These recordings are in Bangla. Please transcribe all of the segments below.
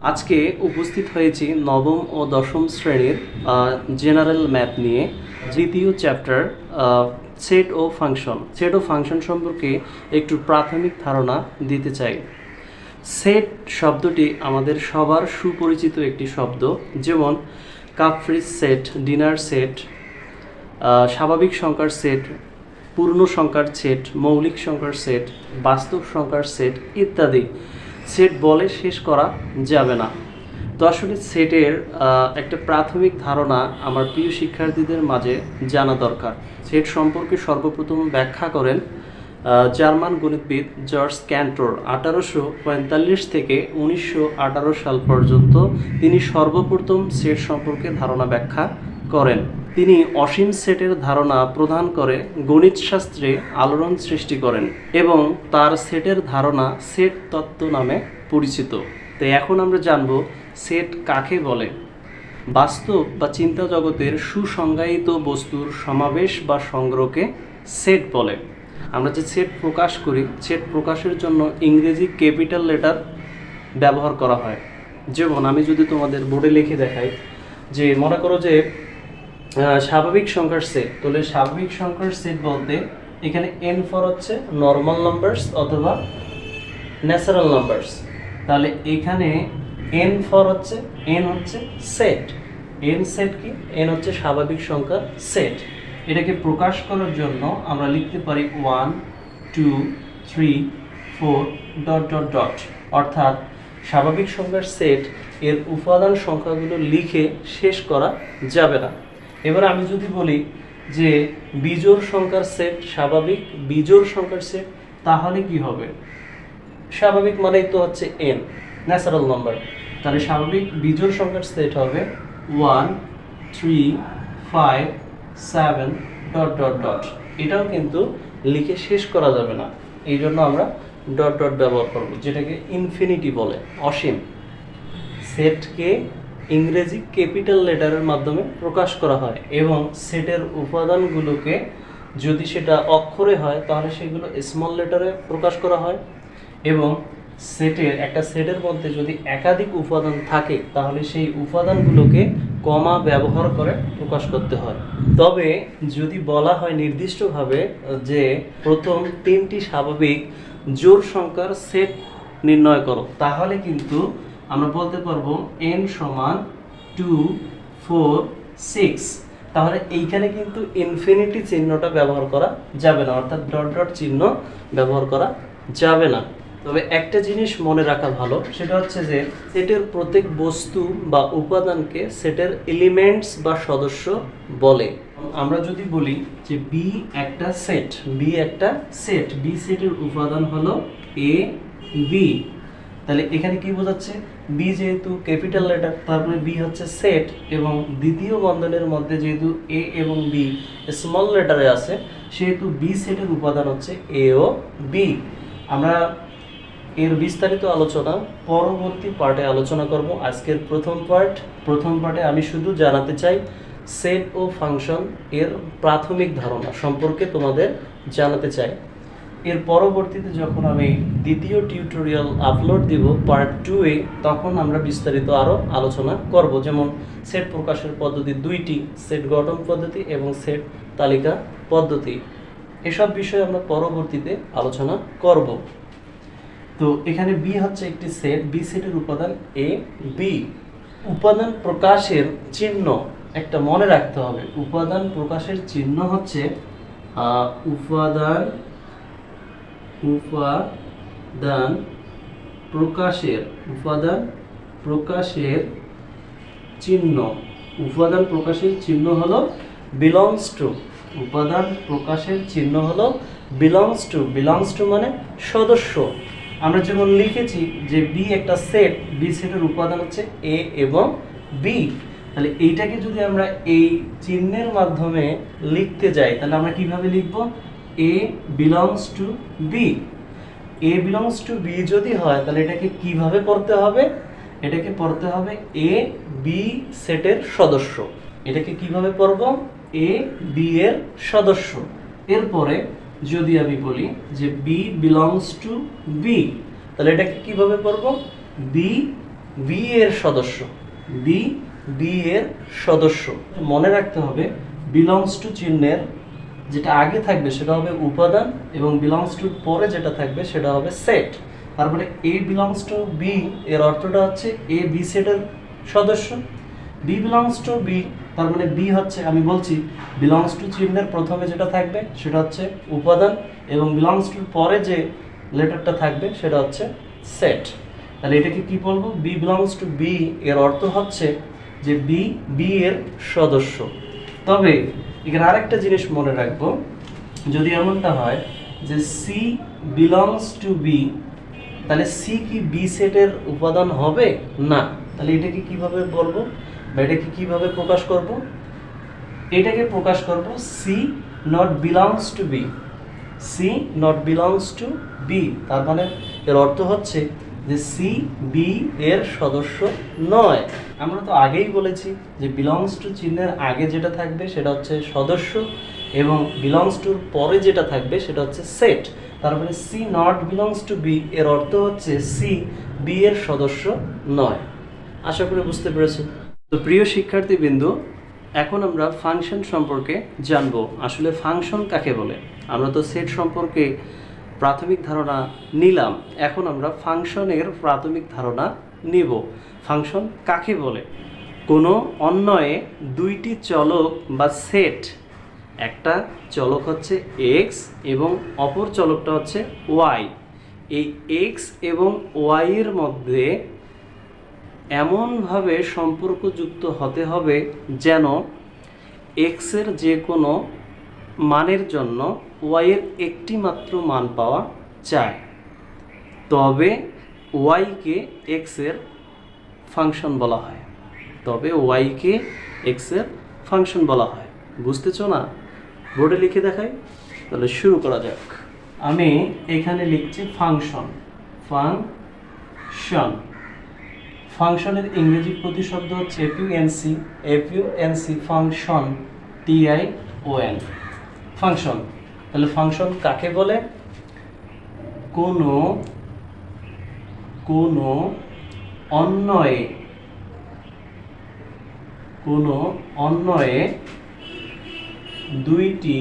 আজকে উপস্থিত হয়েছি নবম ও দশম শ্রেণীর জেনারেল ম্যাথ নিয়ে দ্বিতীয় চ্যাপ্টার সেট ও ফাংশন সম্পর্কে একটু প্রাথমিক ধারণা দিতে চাই। সেট শব্দটি আমাদের সবার সুপরিচিত একটি শব্দ, যেমন cup fridge set, dinner set, স্বাভাবিক সংখ্যার সেট, পূর্ণ সংখ্যার সেট, মৌলিক সংখ্যার সেট, বাস্তব সংখ্যার সেট ইত্যাদি। সেট বলে শেষ করা যাবে না। তো আসলে সেটের একটা প্রাথমিক ধারণা আমার প্রিয় শিক্ষার্থীদের মাঝে জানা দরকার। সেট সম্পর্কে সর্বপ্রথম ব্যাখ্যা করেন জার্মান গণিতবিদ জর্জ ক্যান্টর। 1845 থেকে 1918 সাল পর্যন্ত তিনি সর্বপ্রথম সেট সম্পর্কে ধারণা ব্যাখ্যা করেন। তিনি অসীম সেটের ধারণা প্রদান করে গণিতশাস্ত্রে আলোড়ন সৃষ্টি করেন এবং তার সেটের ধারণা সেট তত্ত্ব নামে পরিচিত। তো এখন আমরা জানব সেট কাকে বলে। বাস্তব বা চিন্তা জগতের সুসংজ্ঞায়িত বস্তুর সমাবেশ বা সংগ্রহকে সেট বলে। আমরা যে সেট প্রকাশ করি, সেট প্রকাশের জন্য ইংরেজি ক্যাপিটাল লেটার ব্যবহার করা হয়। যেমন আমি যদি তোমাদের বোর্ডে লিখে দেখাই যে মনে করো যে স্বাভাবিক সংখ্যার সেট, তাহলে স্বাভাবিক সংখ্যার সেট বলতে এখানে n ফর হচ্ছে নর্মাল নাম্বারস অথবা ন্যাচারাল নাম্বারস। তাহলে এখানে n ফর হচ্ছে সেট। n সেট কি? n হচ্ছে স্বাভাবিক সংখ্যার সেট। এটাকে প্রকাশ করার জন্য আমরা লিখতে পারি 1 2 3 4 ডট ডট ডট, অর্থাৎ স্বাভাবিক সংখ্যার সেট এর উপাদান সংখ্যাগুলো লিখে শেষ করা যাবে না। এবার আমি যদি বলি যে বিজোড় সংখ্যার সেট, স্বাভাবিক বিজোড় সংখ্যার সেট, তাহলে কি হবে? স্বাভাবিক মানেই তো হচ্ছে n, ন্যাচারাল নাম্বার। তাহলে স্বাভাবিক বিজোড় সংখ্যার সেট হবে 1 3 5 7 ডট ডট ডট। এটাও কিন্তু লিখে শেষ করা যাবে না, এই জন্য আমরা ডট ডট ব্যবহার করব, যেটাকে ইনফিনিটি বলে, অসীম। সেটকে ইংরেজি ক্যাপিটাল লেটারের মাধ্যমে প্রকাশ করা হয় এবং সেটের উপাদানগুলোকে যদি সেটা অক্ষরে হয় তাহলে সেগুলো স্মল লেটারে প্রকাশ করা হয় এবং একটা সেটের মধ্যে যদি একাধিক উপাদান থাকে তাহলে সেই উপাদানগুলোকে কমা ব্যবহার করে প্রকাশ করতে হয়। তবে যদি বলা হয় নির্দিষ্টভাবে যে প্রথম 3টি স্বাভাবিক জোড় সংখ্যার সেট নির্ণয় করো, তাহলে কিন্তু আমরা বলতে পারবো n সমান 2 4 6। তাহলে এইখানে কিন্তু ইনফিনিটি চিহ্নটা ব্যবহার করা যাবে না, অর্থাৎ ডট ডট চিহ্ন ব্যবহার করা যাবে না। তবে একটা জিনিস মনে রাখা ভালো, সেটা হচ্ছে যে সেটের প্রত্যেক বস্তু বা উপাদানকে সেটের এলিমেন্টস বা সদস্য বলে। আমরা যদি বলি যে বি একটা সেট, বি সেটের উপাদান হলো এ বি, তাহলে এখানে কি বোঝাচ্ছে? বি যেহেতু ক্যাপিটাল লেটার, তারপরে বি হচ্ছে সেট এবং দ্বিতীয় বন্ধনের মধ্যে যেহেতু এ এবং বি স্মল লেটারে আছে, সেহেতু বি সেটের উপাদান হচ্ছে এ ও বি। আমরা এর বিস্তারিত আলোচনা পরবর্তী পার্টে আলোচনা করব। আজকের প্রথম পার্টে আমি শুধু জানাতে চাই সেট ও ফাংশন এর প্রাথমিক ধারণা সম্পর্কে তোমাদের জানাতে চাই। এর পরবর্তীতে যখন আমি দ্বিতীয় টিউটোরিয়াল আপলোড দিব পার্ট 2-এ, তখন আমরা বিস্তারিত আরও আলোচনা করব, যেমন সেট প্রকাশের পদ্ধতি 2টি, সেট গঠন পদ্ধতি এবং সেট তালিকা পদ্ধতি। এসব বিষয়ে আমরা পরবর্তীতে আলোচনা করব। তো এখানে বি হচ্ছে একটি সেট, বি সেটের উপাদান এ বি। উপাদান প্রকাশের চিহ্ন একটা মনে রাখতে হবে। উপাদান প্রকাশের চিহ্ন হচ্ছে উপাদান প্রকাশের চিহ্ন। উপাদান প্রকাশের চিহ্ন হলো বিলংস টু। উপাদান প্রকাশের চিহ্ন হলো বিলংস টু মানে সদস্য। আমরা যেমন লিখেছি যে বি একটা সেট, বি সেটের উপাদান হচ্ছে এ এবং বি। তাহলে এইটাকে যদি আমরা এই চিহ্নের মাধ্যমে লিখতে যাই তাহলে আমরা কিভাবে লিখব? A belongs to B. A belongs to B যদি হয় তাহলে এটাকে কিভাবে পড়তে হবে? এটাকে পড়তে হবে এ বি সেটের সদস্য। এটাকে কিভাবে পড়ব? এ বি এর সদস্য। এরপরে যদি আমি বলি যে বি বিলংস টু বি, তাহলে এটাকে কিভাবে পড়ব? বি বি এর সদস্য, বি বি এর সদস্য। মনে রাখতে হবে বিলংস টু চিহ্নের যেটা আগে থাকবে সেটা হবে উপাদান এবং বিলংস টুর পরে যেটা থাকবে সেটা হবে সেট। তারপরে এ বিলংস টু বি এর অর্থটা হচ্ছে এ বি সেটের সদস্য, বি বিলংস টু বি তার মানে বি হচ্ছে, আমি বলছি বিলংস টু চিহ্নের প্রথমে যেটা থাকবে সেটা হচ্ছে উপাদান এবং বিলংস টুর পরে যে লেটারটা থাকবে সেটা হচ্ছে সেট। তাহলে এটাকে কি বলবো, বি বিলংস টু বি এর অর্থ হচ্ছে যে বি বি এর সদস্য। তবে এখানে আরেকটা জিনিস মনে রাখবো, যদি এমনটা হয় যে সি বিলংস টু বি, তাহলে সি কি বি সেটের উপাদান হবে না। তাহলে এটাকে কিভাবে বলবো বা এটাকে কিভাবে প্রকাশ করব, এটাকে প্রকাশ করব C not belongs to B, C not belongs to B. তার মানে এর অর্থ হচ্ছে যে সি বি এর সদস্য নয়। আমরা তো আগেই বলেছি যে বিলংস টু চিহ্নের আগে যেটা থাকবে সেটা হচ্ছে সদস্য এবং বিলংস টুর পরে যেটা থাকবে সেটা হচ্ছে সেট। তারপরে C not belongs to B এর অর্থ হচ্ছে সি বি এর সদস্য নয়। আশা করি বুঝতে পেরেছো। তো প্রিয় শিক্ষার্থীবৃন্দ, এখন আমরা ফাংশন সম্পর্কে জানবো। আসলে ফাংশন কাকে বলে? আমরা তো সেট সম্পর্কে প্রাথমিক ধারণা নিলাম, এখন আমরা ফাংশনের প্রাথমিক ধারণা নিব। ফাংশন কাকে বলে? কোনো অন্বয়ে দুইটি চলক বা সেট, একটা চলক হচ্ছে এক্স এবং অপর চলকটা হচ্ছে ওয়াই। এই এক্স এবং ওয়াই এর মধ্যে এমনভাবে সম্পর্কযুক্ত হতে হবে যেন এক্সের যে কোনো মানের জন্য ওয়াইয়ের একটি মাত্র মান পাওয়া যায়, তবে ওয়াইকে এক্সের ফাংশন বলা হয়, তবে ওয়াইকে এক্সের ফাংশন বলা হয়। বুঝতেছ না? বোর্ডে লিখে দেখাই, তাহলে শুরু করা যাক। আমি এখানে লিখছি ফাংশন, ফাংশন। ফাংশনের ইংরেজি প্রতিশব্দ হচ্ছে এফইউএনসি, এফইউএনসি ফাংশন, টিআইওএন ফাংশন। তাহলে ফাংশন কাকে বলে? কোনো অন্বয়ে, কোনো অন্বয়ে দুইটি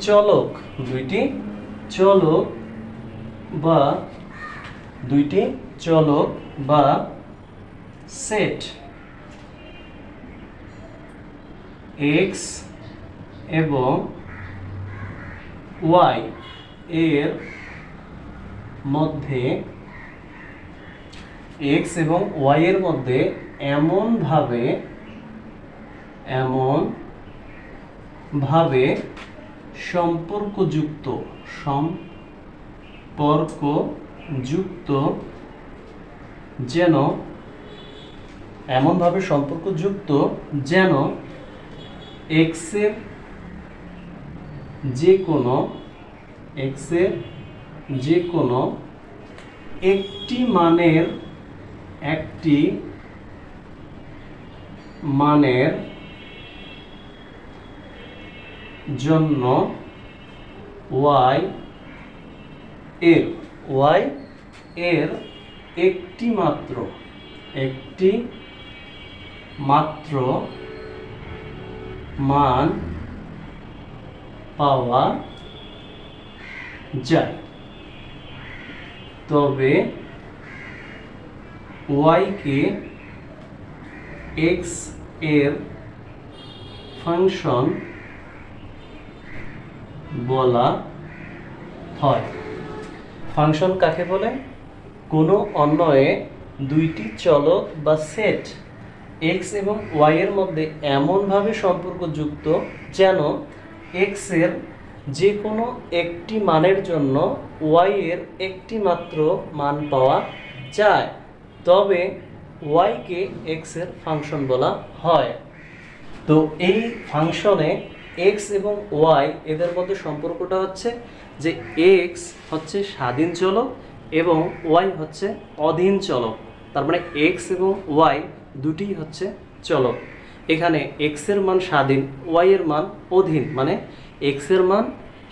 চলক, দুইটি চলক বা সেট এক্স এবং ওয়াই এর মধ্যে, এক্স এবং ওয়াই এর মধ্যে এমনভাবে সম্পর্কযুক্ত যেন, এমনভাবে সম্পর্কযুক্ত যেন এক্সের যে কোনো একটি মানের জন্য ওয়াই এর একটি মাত্র মান পাওয়া যায়, তবে ওয়াইকে এক্স এর ফাংশন বলা হয়। ফাংশন কাকে বলে? কোনো অন্বয়ে দুইটি চলক বা সেট এক্স এবং ওয়াই এর মধ্যে এমনভাবে সম্পর্কযুক্ত যেন এক্স এর যে কোনো একটি মানের জন্য ওয়াই এর একটি মাত্র মান পাওয়া যায়, তবে ওয়াইকে এক্স এর ফাংশন বলা হয়। তো এই ফাংশনে এক্স এবং ওয়াই এদের মধ্যে সম্পর্কটা হচ্ছে যে এক্স হচ্ছে স্বাধীন চলক এবং ওয়াই হচ্ছে অধীন চলক। তার মানে এক্স এবং ওয়াই দুটি হচ্ছে চলক। এখানে এক্স এর মান স্বাধীন, ওয়াই এর মান অধীন, মানে এক্স এর মান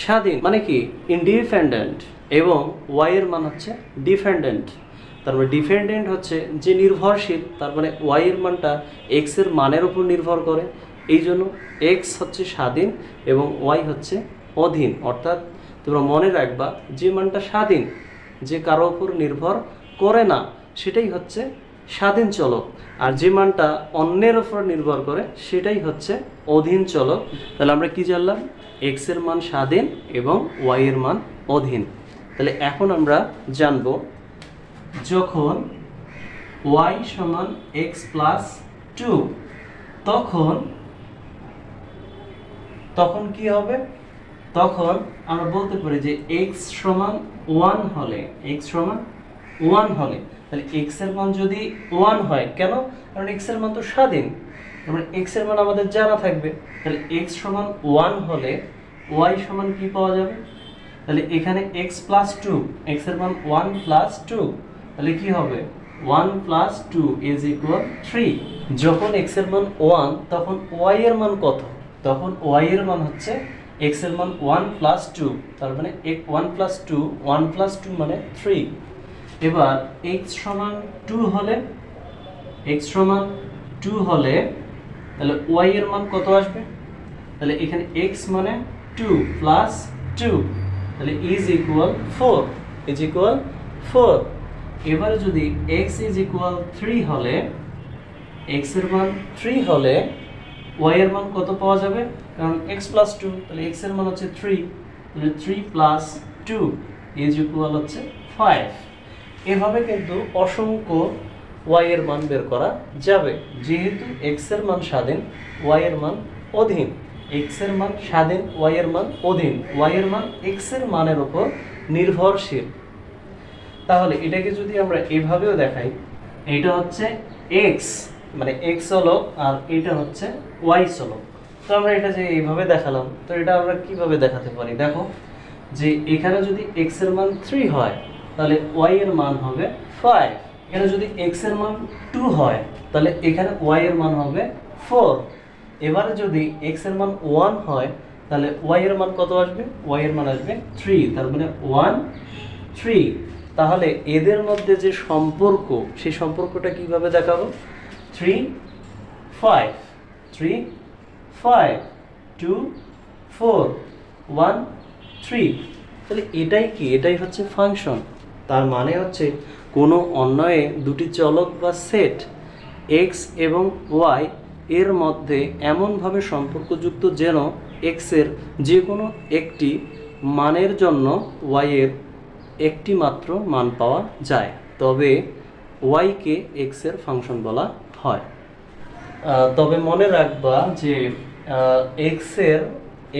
স্বাধীন মানে কি ইন্ডিপেন্ডেন্ট, এবং ওয়াই এর মান হচ্ছে ডিপেন্ডেন্ট। তারপরে ডিপেন্ডেন্ট হচ্ছে যে নির্ভরশীল, তার মানে ওয়াই এর মানটা এক্স এর মানের উপর নির্ভর করে। এই জন্য এক্স হচ্ছে স্বাধীন এবং ওয়াই হচ্ছে অধীন। অর্থাৎ তোমরা মনে রাখবা যে মানটা স্বাধীন, যে কারো উপর নির্ভর করে না, সেটাই হচ্ছে স্বাধীন চলক। আর যে মানটা অন্যের উপর নির্ভর করে সেটাই হচ্ছে অধীন চলক। তাহলে আমরা কি জানলাম? এক্স এর মান স্বাধীন এবং ওয়াই এর মান অধীন। তাহলে এখন আমরা জানব যখন ওয়াই সমান এক্স প্লাস টু তখন কি হবে? তখন আমরা বলতে পারি যে এক্স সমান ওয়ান হলে, এক্স সমান ওয়ান হলে, তাহলে এক্স এর মান যদি ওয়ান হয়, কেন? কারণ এক্স এর মান তো স্বাধীন, তারপরে এক্স এর মান আমাদের জানা থাকবে। তাহলে এক্স সমান ওয়ান হলে ওয়াই সমান কি পাওয়া যাবে? তাহলে এখানে এক্স প্লাস টু, এক্স এর মান ওয়ান প্লাস টু, তাহলে কি হবে? One plus two is equal to. যখন এক্স এর মান ওয়ান, তখন ওয়াই এর মান কত? তখন ওয়াই এর মান হচ্ছে এক্স এর মান ওয়ান প্লাস টু, তার মানে one plus two, one plus two মানে থ্রি। এবার এক্স সমান টু হলে, এক্স সমান টু হলে তাহলে ওয়াই এর মান কত আসবে? তাহলে এখানে এক্স মানে টু প্লাস টু, তাহলে is equal four, is equal four. এবারে যদি এক্স ইজ ইকুয়াল থ্রি হলে, এক্স এর মান থ্রি হলে ওয়াই এর মান কত পাওয়া যাবে? কারণ এক্স প্লাস টু, তাহলে এক্স এর মান হচ্ছে থ্রি, তাহলে three plus two is equal হচ্ছে ফাইভ। এভাবে কিন্তু অসংখ্য ওয়াই এর মান বের করা যাবে। যেহেতু এক্স এর মান স্বাধীন, ওয়াই এর মান অধীন। এক্স এর মান স্বাধীন, ওয়াই এর মান অধীন, ওয়াই এর মান এক্স এর মানের উপর নির্ভরশীল। তাহলে এটাকে যদি আমরা এভাবেও দেখাই, এইটা হচ্ছে এক্স মানে এক্স চলক, আর এটা হচ্ছে ওয়াই চলক। তো আমরা এটা যে এইভাবে দেখালাম, তো এটা আমরা কিভাবে দেখাতে পারি? দেখো যে এখানে যদি এক্স এর মান থ্রি হয়, তাহলে ওয়াই এর মান হবে ফাইভ। এখানে যদি এক্স এর মান টু হয়, তাহলে এখানে ওয়াই এর মান হবে ফোর। এবারে যদি এক্স এর মান ওয়ান হয়, তাহলে ওয়াই এর মান কত আসবে? ওয়াই এর মান আসবে থ্রি, তার মানে ওয়ান থ্রি। তাহলে এদের মধ্যে যে সম্পর্ক, সেই সম্পর্কটা কিভাবে দেখাবো? Three five, three five, two four, one three. তাহলে এটাই কি? এটাই হচ্ছে ফাংশন। তার মানে হচ্ছে কোনো অন্বয়ে দুটি চলক বা সেট এক্স এবং ওয়াই এর মধ্যে এমনভাবে সম্পর্কযুক্ত যেন এক্সের যে কোনো একটি মানের জন্য ওয়াইয়ের একটি মাত্র মান পাওয়া যায়, তবে ওয়াইকে এক্সের ফাংশন বলা হয়। তবে মনে রাখবা যে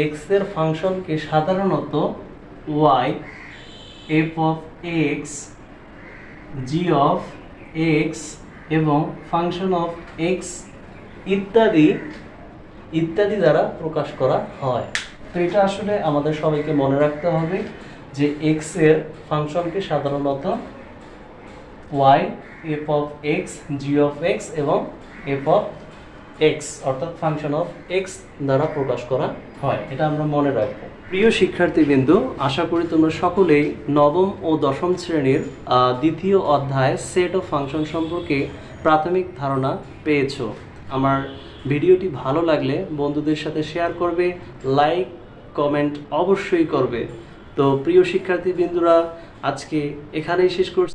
এক্সের ফাংশনকে সাধারণত y, f of x, g of x এবং ফাংশন অফ এক্স ইত্যাদি ইত্যাদি দ্বারা প্রকাশ করা হয়। তো এটা আসলে আমাদের সবাইকে মনে রাখতে হবে যে এক্স এর ফাংশনকে সাধারণত y, f of x, g of x এবং এফ অফ এক্স অর্থাৎ ফাংশন অফ এক্স দ্বারা প্রকাশ করা হয়। এটা আমরা মনে রাখবো। প্রিয় শিক্ষার্থীবৃন্দু, আশা করি তোমরা সকলেই নবম ও দশম শ্রেণীর দ্বিতীয় অধ্যায় সেট অফ ফাংশন সম্পর্কে প্রাথমিক ধারণা পেয়েছো। আমার ভিডিওটি ভালো লাগলে বন্ধুদের সাথে শেয়ার করবে, লাইক কমেন্ট অবশ্যই করবে। তো প্রিয় শিক্ষার্থীবৃন্দুরা, আজকে এখানেই শেষ করছি।